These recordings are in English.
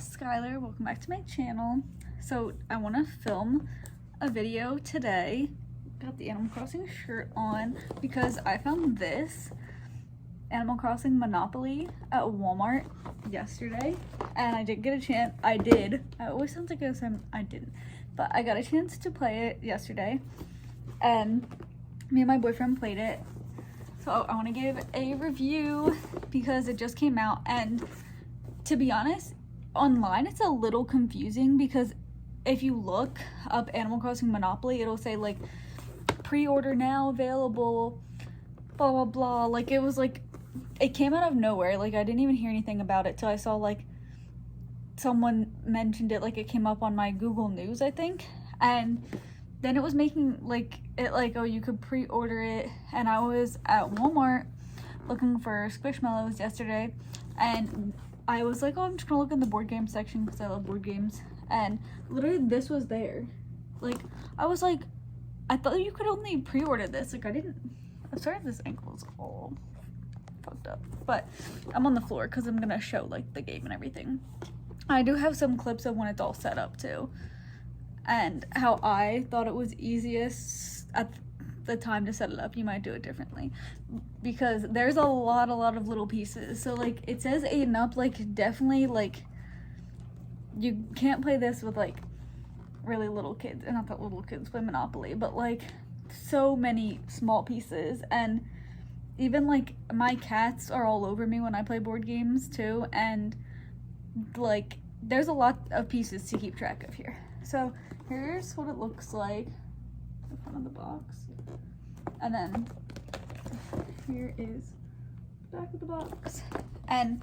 Skylar, welcome back to my channel. So I want to film a video today. Got the Animal Crossing shirt on because I found this Animal Crossing Monopoly at Walmart yesterday, and I didn't get a chance. I always sounds like I didn't, but I got a chance to play it yesterday, and me and my boyfriend played it. So I want to give a review because it just came out, and to be honest, online it's a little confusing because if you look up Animal Crossing Monopoly, it'll say like pre-order now available, blah blah blah. Like it came out of nowhere. Like I didn't even hear anything about it till I saw like someone mentioned it. Like it came up on my Google News, I think, and then it was making oh, you could pre-order it. And I was at Walmart looking for Squishmallows yesterday, and I was like, oh, I'm just gonna look in the board game section because I love board games, and literally this was there. Like I was like, I thought you could only pre-order this. Like I'm sorry if this ankle is all fucked up, but I'm on the floor because I'm gonna show like the game and everything. I do have some clips of when it's all set up too, and how I thought it was easiest at the time to set it up. You might do it differently because there's a lot of little pieces. So like it says 8 and up, like definitely like you can't play this with like really little kids, and not that little kids play Monopoly, but like so many small pieces. And even like my cats are all over me when I play board games too, and like there's a lot of pieces to keep track of here. So here's what it looks like in front of the box, and then here is the back of the box. And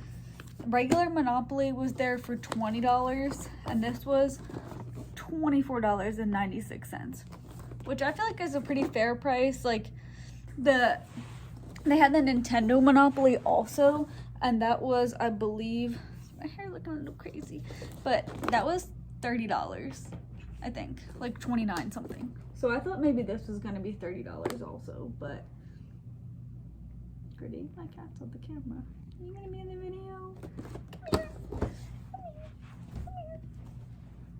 regular Monopoly was there for $20, and this was $24.96, which I feel like is a pretty fair price. Like they had the Nintendo Monopoly also, and that was, I believe, my hair looking a little crazy, but that was $30, I think, like 29 something. So I thought maybe this was gonna be $30 also, but Gritty, my cat's on the camera. Are you gonna be in the video? Come here.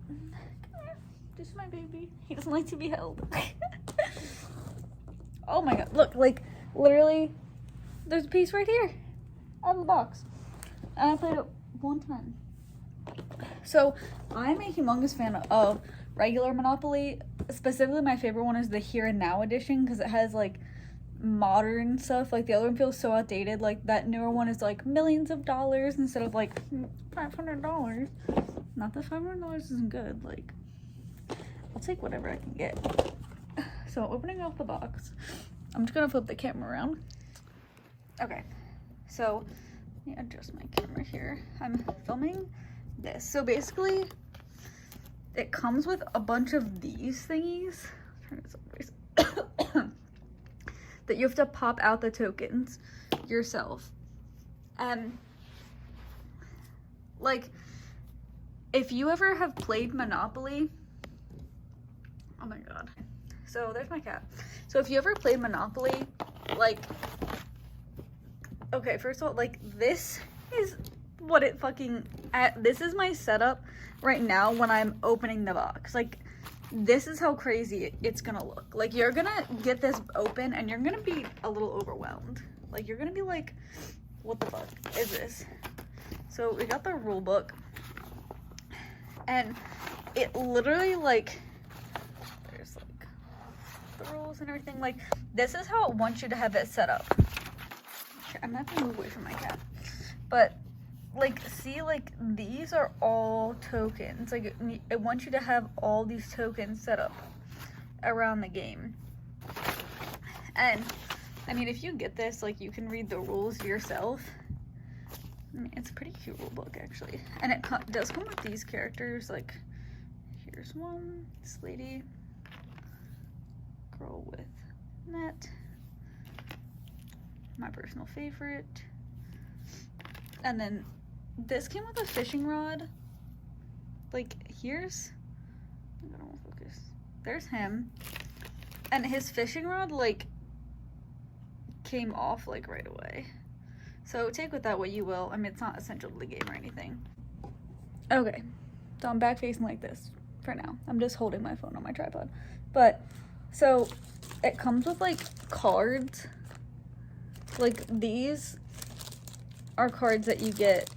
Come here. This is my baby. He doesn't like to be held. Oh my god, look, like literally there's a piece right here out of the box, and I played it one time. So I'm a humongous fan of regular Monopoly. Specifically, my favorite one is the Here and Now edition because it has like modern stuff. Like the other one feels so outdated. Like that newer one is like millions of dollars instead of like $500. Not that $500 isn't good. Like I'll take whatever I can get. So opening up the box, I'm just gonna flip the camera around. Okay, so let me adjust my camera here. I'm filming this. So basically it comes with a bunch of these thingies. Turn this over. That you have to pop out the tokens yourself. And like if you ever have played Monopoly, oh my god. So there's my cat. So if you ever played Monopoly, like, okay, first of all, like this is what it fucking, this is my setup right now when I'm opening the box. Like this is how crazy it's gonna look. Like you're gonna get this open and you're gonna be a little overwhelmed. Like you're gonna be like, what the fuck is this? So we got the rule book, and it literally like, there's like the rules and everything. Like this is how it wants you to have it set up. I'm not gonna move away from my cat, but like see, like these are all tokens. Like it wants you to have all these tokens set up around the game. And I mean, if you get this, like you can read the rules yourself. I mean, it's a pretty cute rule book actually, and it does come with these characters. Like here's one, this lady, girl with net, my personal favorite. And then this came with a fishing rod. Like here's, I don't want to focus. There's him, and his fishing rod like came off like right away. So take with that what you will. I mean, it's not essential to the game or anything. Okay, so I'm back facing like this for now. I'm just holding my phone on my tripod. But, so, it comes with, like, cards. Like, these are cards that you get.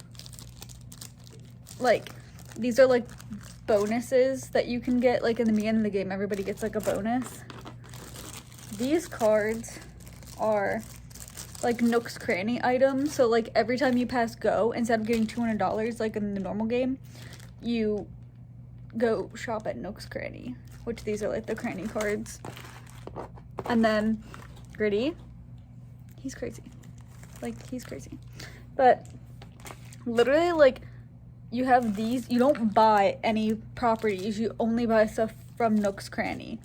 Like, these are, like, bonuses that you can get. Like, in the beginning of the game, everybody gets, like, a bonus. These cards are, like, Nook's Cranny items. So, like, every time you pass go, instead of getting $200, like, in the normal game, you go shop at Nook's Cranny, which these are, like, the cranny cards. And then Gritty, he's crazy. Like, he's crazy. But literally, like, you have these. You don't buy any properties. You only buy stuff from Nook's Cranny.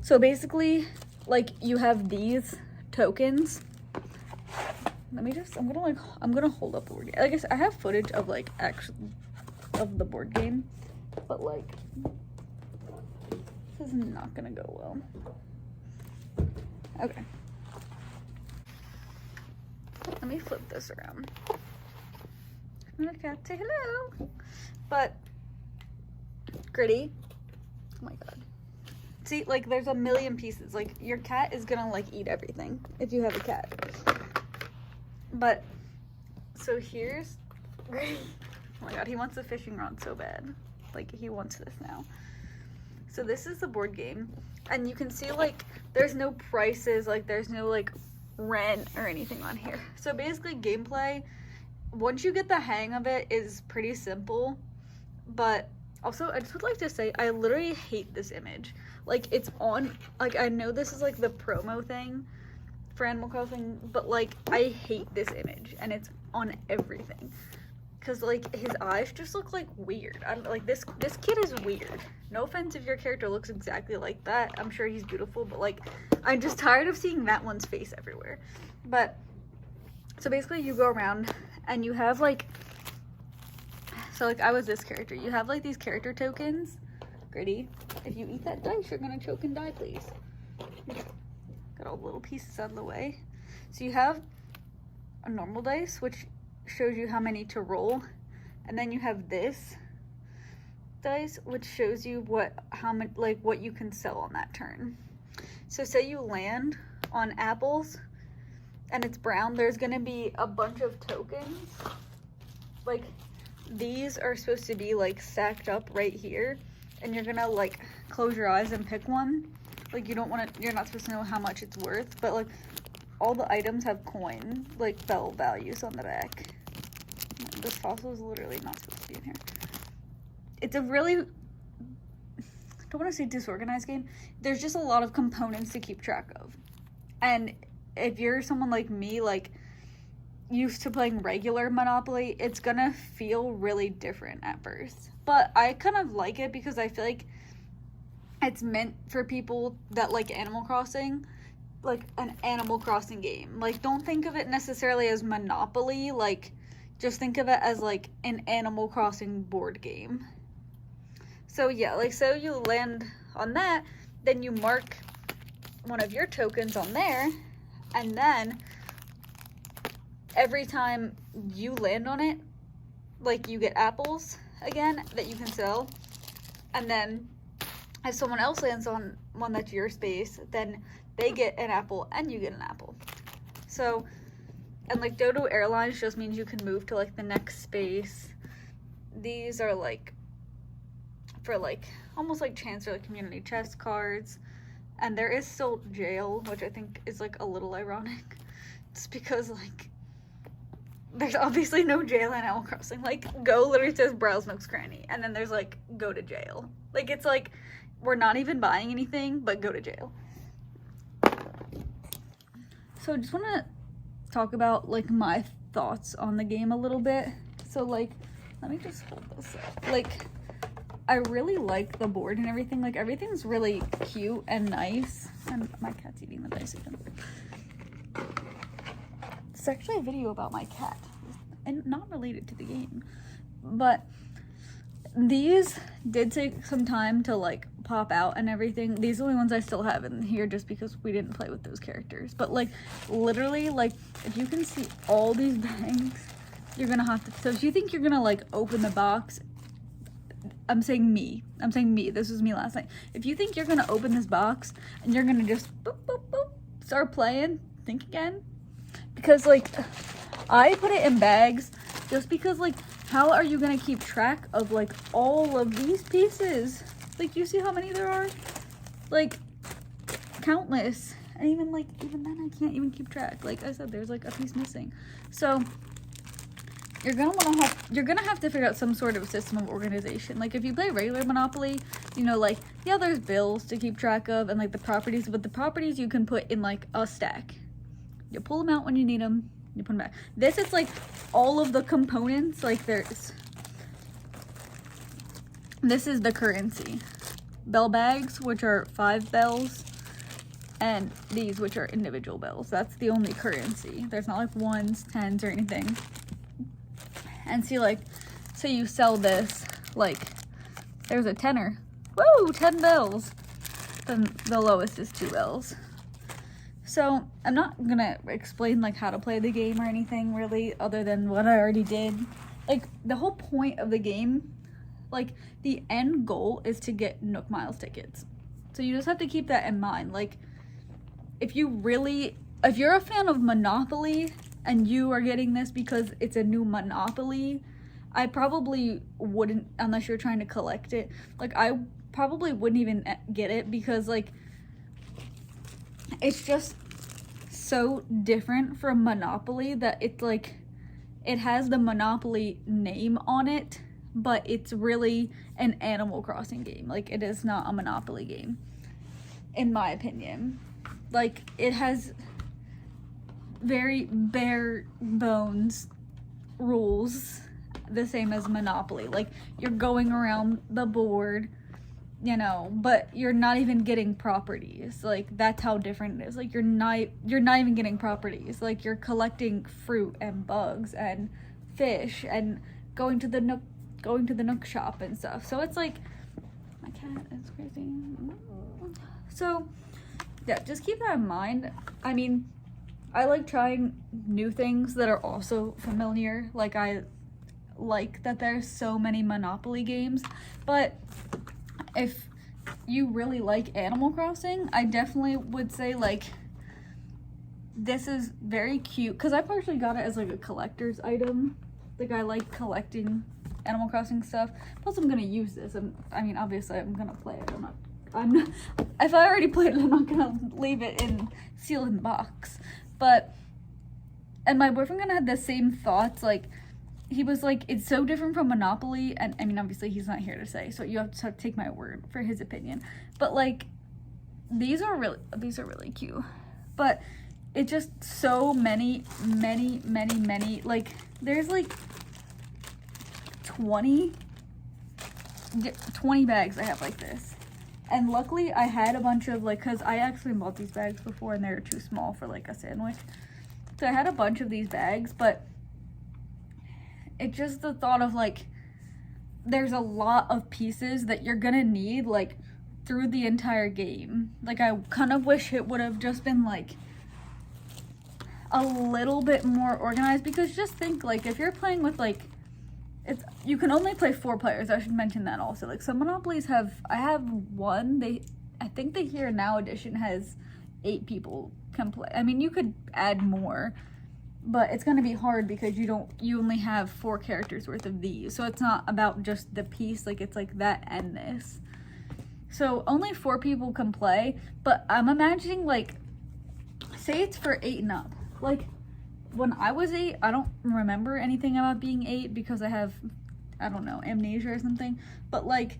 So basically, like, you have these tokens. Let me just, I'm gonna hold up the board game. Like I said, I have footage of, like, actually of the board game, but, like, this is not gonna go well. Okay. Let me flip this around. Look at, say hello. But Gritty, oh my god. See, like, there's a million pieces. Like, your cat is gonna, like, eat everything if you have a cat. But so here's Gritty. Oh my god, he wants the fishing rod so bad. Like, he wants this now. So this is the board game, and you can see, like, there's no prices, like, there's no, like, rent or anything on here. So basically, gameplay, once you get the hang of it, is pretty simple. But also, I just would like to say, I literally hate this image. Like, it's on, like, I know this is, like, the promo thing for Animal Crossing, but, like, I hate this image, and it's on everything. Because, like, his eyes just look, like, weird. I'm like, this kid is weird. No offense if your character looks exactly like that. I'm sure he's beautiful, but, like, I'm just tired of seeing that one's face everywhere. But, so basically you go around and you have, like, so, like, I was this character. You have, like, these character tokens. Gritty, if you eat that dice, you're gonna choke and die, please. Got all the little pieces out of the way. So you have a normal dice, which shows you how many to roll, and then you have this dice, which shows you what you can sell on that turn. So say you land on apples and it's brown, there's gonna be a bunch of tokens. Like, these are supposed to be, like, stacked up right here, and you're gonna, like, close your eyes and pick one. Like, you're not supposed to know how much it's worth, but, like, all the items have coin, like, bell values on the back. This fossil is literally not supposed to be in here. It's a really, I don't want to say disorganized game. There's just a lot of components to keep track of. And if you're someone like me, like, used to playing regular Monopoly, it's gonna feel really different at first. But I kind of like it because I feel like it's meant for people that like Animal Crossing, like an Animal Crossing game. Like, don't think of it necessarily as Monopoly, like, just think of it as, like, an Animal Crossing board game. So, yeah, like, so you land on that, then you mark one of your tokens on there, and then every time you land on it, like, you get apples again that you can sell. And then if someone else lands on one that's your space, then they get an apple and you get an apple. So, and, like, Dodo Airlines just means you can move to, like, the next space. These are, like, for, like, almost like Chancellor, like, community chest cards. And there is still jail, which I think is, like, a little ironic. Just because, like, there's obviously no jail in Animal Crossing. Like, go literally says browse Nook's Cranny. And then there's, like, go to jail. Like, it's like, we're not even buying anything, but go to jail. So I just want to talk about, like, my thoughts on the game a little bit. So, like, let me just hold this up. Like, I really like the board and everything. Like, everything's really cute and nice. And my cat's eating the dice again. It's actually a video about my cat, and not related to the game. But these did take some time to, like, pop out and everything. These are the only ones I still have in here just because we didn't play with those characters. But, like, literally, like, if you can see all these bags, you're gonna have to, so if you think you're gonna, like, open the box I'm saying me. This was me last night. If you think you're gonna open this box and you're gonna just boop, boop, boop, start playing, think again. Because, like, I put it in bags just because, like, how are you gonna keep track of, like, all of these pieces? Like, you see how many there are? Like, countless. And even then I can't even keep track. Like I said, there's like a piece missing. So you're gonna have to figure out some sort of system of organization. Like if you play regular Monopoly, you know, like, yeah, there's bills to keep track of and like the properties, but the properties you can put in like a stack. You pull them out when you need them, you put them back. This is like all of the components. Like this is the currency. Bell bags, which are 5 bells. And these, which are individual bills. That's the only currency. There's not like 1s, 10s, or anything. And see, like, say you sell this, like, there's a tenner. Woo, 10 bells. Then the lowest is 2 bells. So I'm not gonna explain like how to play the game or anything really, other than what I already did. Like the whole point of the game, like the end goal is to get Nook Miles tickets. So you just have to keep that in mind. Like, if you're a fan of Monopoly and you are getting this because it's a new Monopoly, I probably wouldn't, unless you're trying to collect it. Like, I probably wouldn't even get it because, like, it's just so different from Monopoly that it's, like, it has the Monopoly name on it, but it's really an Animal Crossing game. Like, it is not a Monopoly game, in my opinion. Like, it has very bare bones rules, the same as Monopoly. Like, you're going around the board, you know, but you're not even getting properties. Like, that's how different it is. Like, you're not even getting properties. Like, you're collecting fruit and bugs and fish and going to the Nook shop and stuff. So it's like, my cat is crazy. So yeah, just keep that in mind. I mean, I like trying new things that are also familiar. Like, I like that there's so many Monopoly games, but if you really like Animal Crossing, I definitely would say, like, this is very cute, because I partially got it as like a collector's item. Like, I like collecting Animal Crossing stuff. Plus, I'm gonna use this. I mean, obviously, I'm gonna play it. I'm not, if I already played it, I'm not gonna leave it sealed in the box. But, and my boyfriend kind of had the same thoughts. Like, he was like, it's so different from Monopoly. And I mean, obviously he's not here to say, so you have to take my word for his opinion. But like, these are really cute. But it's just so many, like, there's like 20 bags I have like this. And luckily I had a bunch of, like, because I actually bought these bags before and they were too small for like a sandwich. So I had a bunch of these bags, but it's just the thought of, like, there's a lot of pieces that you're gonna need, like, through the entire game. Like, I kind of wish it would have just been, like, a little bit more organized, because just think, like, if you're playing with, like, you can only play 4 players. I should mention that also. Like, some Monopolies I have one. I think the Here Now edition has 8 people can play. I mean, you could add more, but it's gonna be hard because you only have 4 characters worth of these. So it's not about just the piece. Like, it's like that and this. So only 4 people can play, but I'm imagining, like, say it's for 8 and up. Like, when I was 8, I don't remember anything about being 8 because I have, I don't know, amnesia or something. But, like,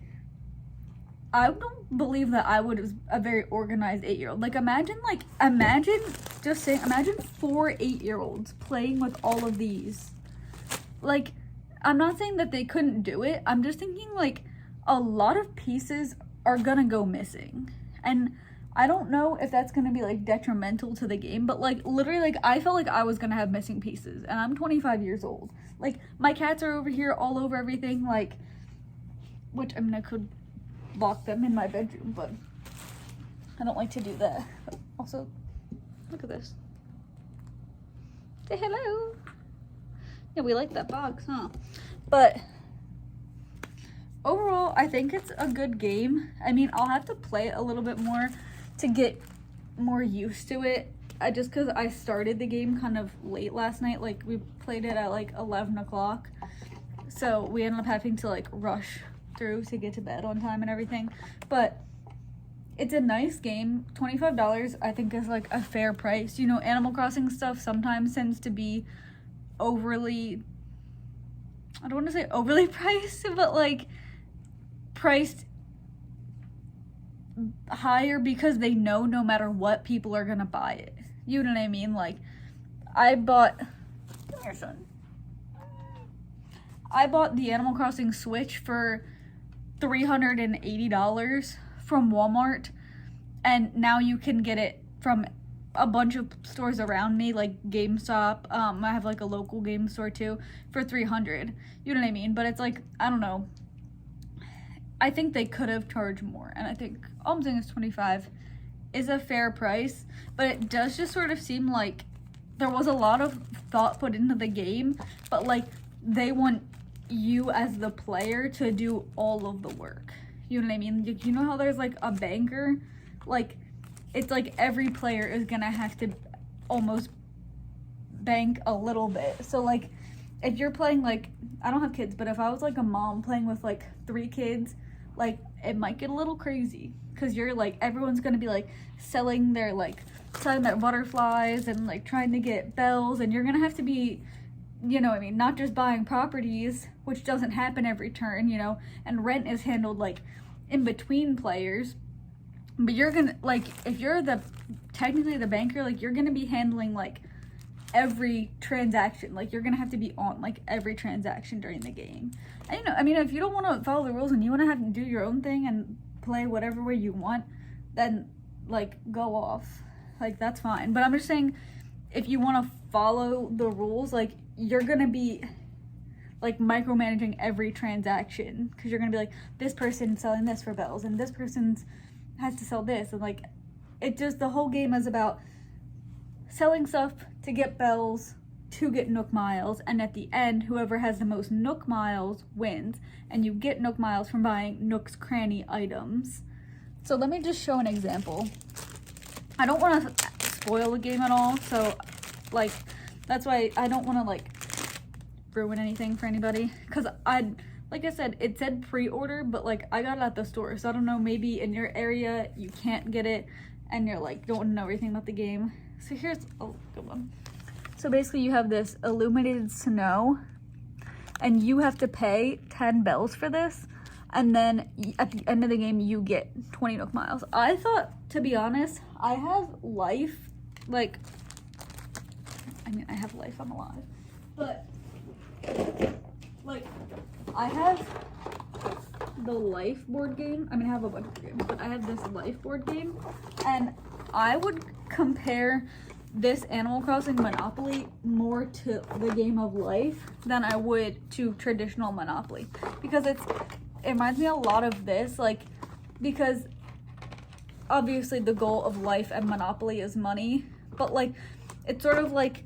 I don't believe that I was a very organized 8-year-old. Like, imagine 4 8-year-olds playing with all of these. Like, I'm not saying that they couldn't do it. I'm just thinking, like, a lot of pieces are gonna go missing. And I don't know if that's gonna be, like, detrimental to the game, but, like, literally, like, I felt like I was gonna have missing pieces, and I'm 25 years old. Like, my cats are over here all over everything, like, which, I mean, I could lock them in my bedroom, but I don't like to do that. But also, look at this. Say hello. Yeah, we like that box, huh? But overall, I think it's a good game. I mean, I'll have to play it a little bit more to get more used to it. Just because I started the game kind of late last night. Like, we played it at like 11 o'clock. So we ended up having to like rush through to get to bed on time and everything. But it's a nice game. $25 I think is like a fair price. You know, Animal Crossing stuff sometimes tends to be overly, I don't want to say overly priced, but like priced higher because they know no matter what, people are gonna buy it. You know what I mean? Like, I bought, come here, son. I bought the Animal Crossing Switch for $380 from Walmart, and now you can get it from a bunch of stores around me, like GameStop. I have like a local game store too for $300. You know what I mean? But it's like, I don't know. I think they could have charged more, and I think all I'm saying is $25 is a fair price, but it does just sort of seem like there was a lot of thought put into the game, but like they want you as the player to do all of the work. You know what I mean? You know how there's like a banker? Like, it's like every player is gonna have to almost bank a little bit. So like, if you're playing, like, I don't have kids, but if I was like a mom playing with like 3 kids, like, it might get a little crazy, because you're like, everyone's gonna be like selling their butterflies and like trying to get bells, and you're gonna have to be, you know what I mean, not just buying properties, which doesn't happen every turn, you know, and rent is handled like in between players, but you're gonna, like, if you're technically the banker, like, you're gonna be handling like every transaction. Like, you're gonna have to be on like every transaction during the game. And, you know, I mean, if you don't want to follow the rules and you want to have to do your own thing and play whatever way you want, then like, go off, like, that's fine. But I'm just saying, if you want to follow the rules, like, you're gonna be like micromanaging every transaction, because you're gonna be like, this person's selling this for bells and this person's has to sell this, and like, it just, the whole game is about selling stuff to get bells, to get Nook miles, and at the end, whoever has the most Nook miles wins, and you get Nook miles from buying Nook's Cranny items. So let me just show an example. I don't want to spoil the game at all, so like, that's why I don't want to like ruin anything for anybody, because like I said, it said pre-order, but like, I got it at the store, so I don't know, maybe in your area you can't get it and you're like, don't know everything about the game. So here's a good one. So basically, you have this illuminated snow, and you have to pay 10 bells for this, and then at the end of the game you get 20 Nook miles. I thought, to be honest, I have life, like, I mean, I have life, I'm alive, but like, I have the life board game. I mean, I have a bunch of games, but I have this life board game, and I would compare this Animal Crossing Monopoly more to the game of life than I would to traditional Monopoly, because it reminds me a lot of this, like, because obviously the goal of life and Monopoly is money, but like, it's sort of like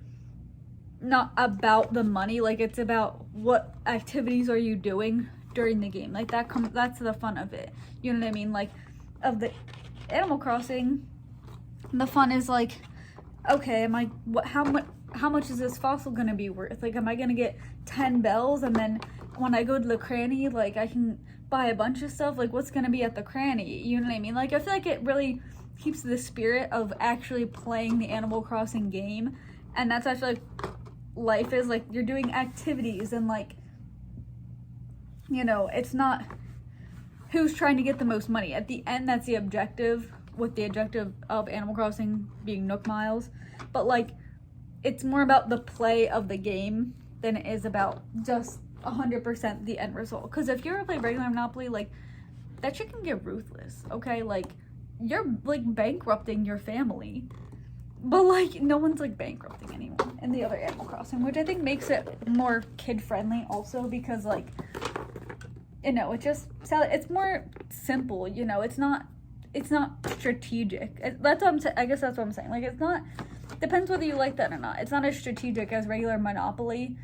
not about the money, like, it's about what activities are you doing during the game. Like, that's the fun of it. You know what I mean? Like, of the Animal Crossing, the fun is like, okay, how much is this fossil gonna be worth? Like, am I gonna get 10 bells, and then when I go to the cranny, like, I can buy a bunch of stuff? Like, what's gonna be at the cranny? You know what I mean? Like, I feel like it really keeps the spirit of actually playing the Animal Crossing game, and that's what I feel like life is. Like, you're doing activities, and like, you know, it's not who's trying to get the most money. At the end, that's the objective, with the objective of Animal Crossing being Nook miles, but like, it's more about the play of the game than it is about just 100% the end result. Because if you ever play regular Monopoly, like, that shit can get ruthless, okay? Like, you're like bankrupting your family, but like, no one's like bankrupting anyone in the other Animal Crossing, which I think makes it more kid friendly also, because like, you know, it's more simple, you know, it's not strategic. I guess that's what I'm saying. Like, it's not, depends whether you like that or not. It's not as strategic as regular Monopoly,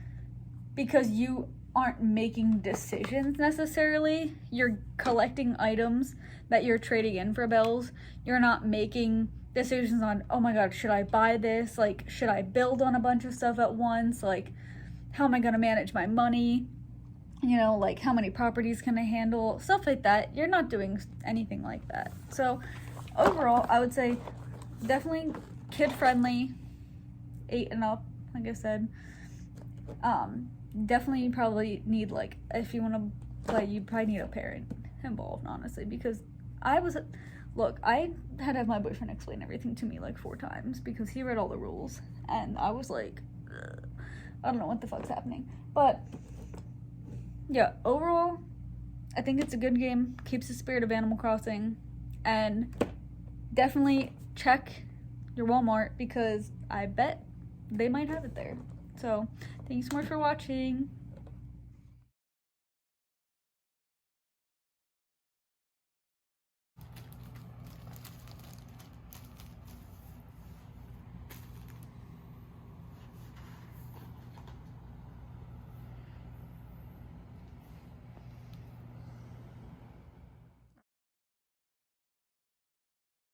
because you aren't making decisions necessarily. You're collecting items that you're trading in for bells. You're not making decisions on, oh my god, should I buy this? Like, should I build on a bunch of stuff at once? Like, how am I going to manage my money? You know, like, how many properties can I handle? Stuff like that. You're not doing anything like that. So, overall, I would say definitely kid-friendly, 8 and up, like I said. Definitely you probably need, like, if you want to play, you probably need a parent involved, honestly, because I had to have my boyfriend explain everything to me like 4 times because he read all the rules, and I was like, ugh, I don't know what the fuck's happening. But yeah, overall, I think it's a good game, keeps the spirit of Animal Crossing, and definitely check your Walmart because I bet they might have it there. So, thanks so much for watching.